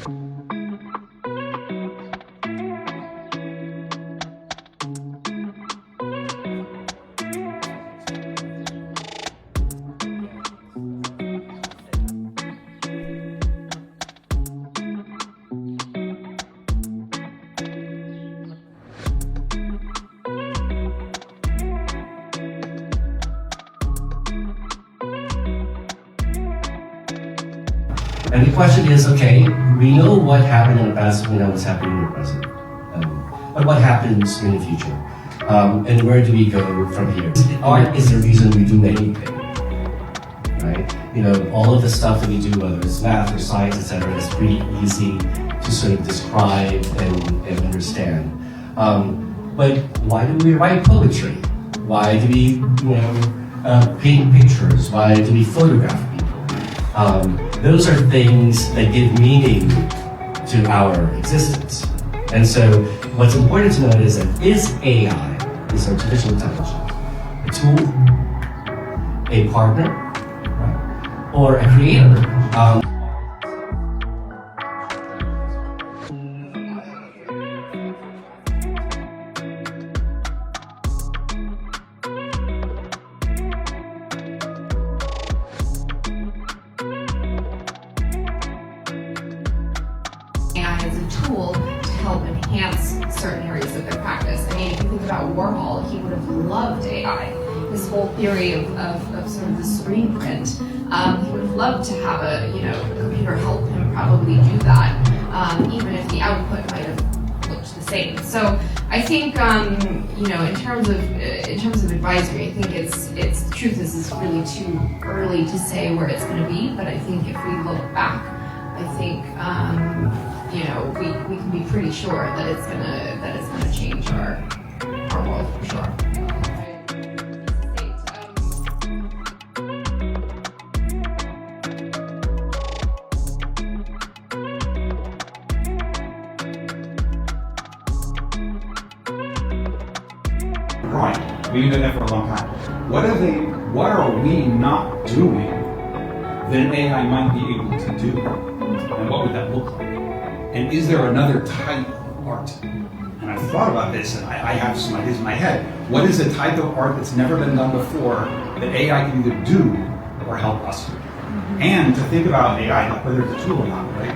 And the question is, okay, we know what happened in the past, we know what's happening in the present. But what happens in the future? And where do we go from here? Art is the reason we do anything, right? You know, all of the stuff that we do, whether it's math or science, etc., is pretty easy to sort of describe and understand. But why do we write poetry? Why do we, paint pictures? Why do we photograph people? Those are things that give meaning to our existence. And so what's important to note is that is AI, is artificial intelligence, a tool, a partner, right, or a creator? AI as a tool to help enhance certain areas of their practice. I mean, if you think about Warhol, he would have loved AI. His whole theory of sort of the screen print, he would have loved to have a computer help him probably do that, even if the output might have looked the same. So I think in terms of advisory, I think it's the truth is it's really too early to say where it's going to be. But I think if we look back, I think we can be pretty sure that it's gonna change our world for sure. Right. We've been doing that for a long time. What are we not doing that AI might be able to do? And what would that look like? And is there another type of art? And I've thought about this, and I have some ideas in my head. What is a type of art that's never been done before that AI can either do or help us do? And to think about AI, not whether it's a tool or not, right?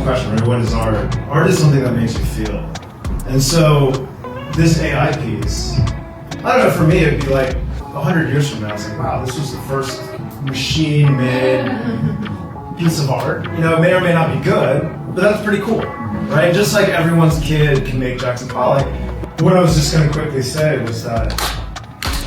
Question, right? What is art? Art is something that makes you feel. And so this AI piece, I don't know, for me it'd be like 100 years from now, it's like, wow, this was the first machine-made piece of art. It may or may not be good, but that's pretty cool, right? Just like everyone's kid can make Jackson Pollock. What I was just going to quickly say was that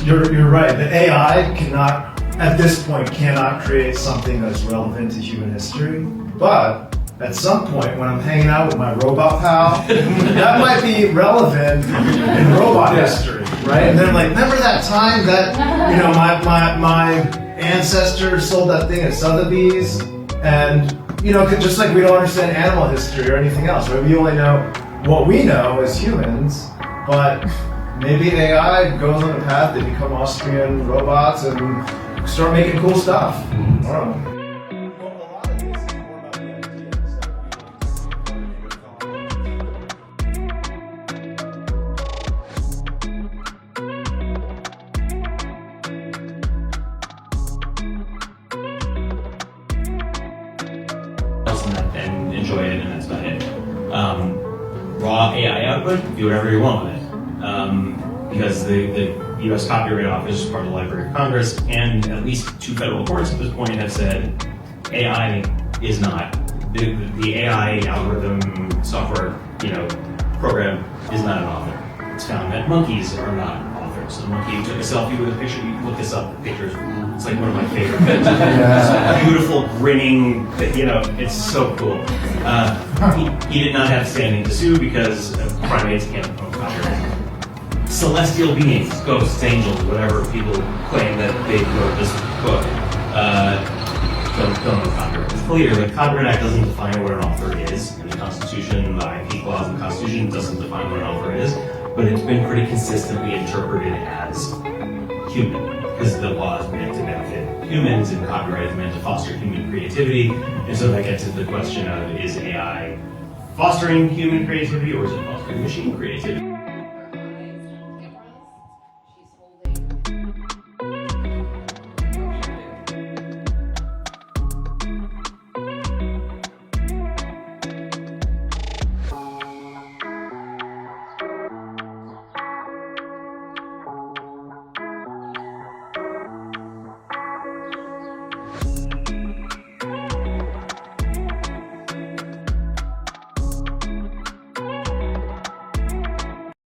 you're right, the AI cannot, at this point, cannot create something that's relevant to human history, but at some point, when I'm hanging out with my robot pal, that might be relevant in robot history, right? And they're like, remember that time that my ancestor sold that thing at Sotheby's? And just like we don't understand animal history or anything else, right? We only know what we know as humans, but maybe AI goes on the path, they become Austrian robots and start making cool stuff. I don't know. And enjoy it, and that's about it. Raw AI output, do whatever you want with it. Because the U.S. Copyright Office is part of the Library of Congress, and at least 2 federal courts at this point have said AI is not, the AI algorithm software program is not an author. It's found that monkeys are not authors. A monkey took a selfie with a picture, you can look this up, pictures, it's like one of my favorite pictures. It's beautiful, grinning, it's so cool. He did not have standing to sue because primates can't own copyright. Celestial beings, ghosts, angels, whatever people claim that they wrote this book. don't do copyright. It's clear the Copyright Act doesn't define what an author is, and the Constitution, the IP clause in the Constitution doesn't define what an author is, but it's been pretty consistently interpreted as human, because the law is meant to benefit humans and copyright is meant to foster human creativity. And so that gets to the question of, is AI fostering human creativity or is it fostering machine creativity?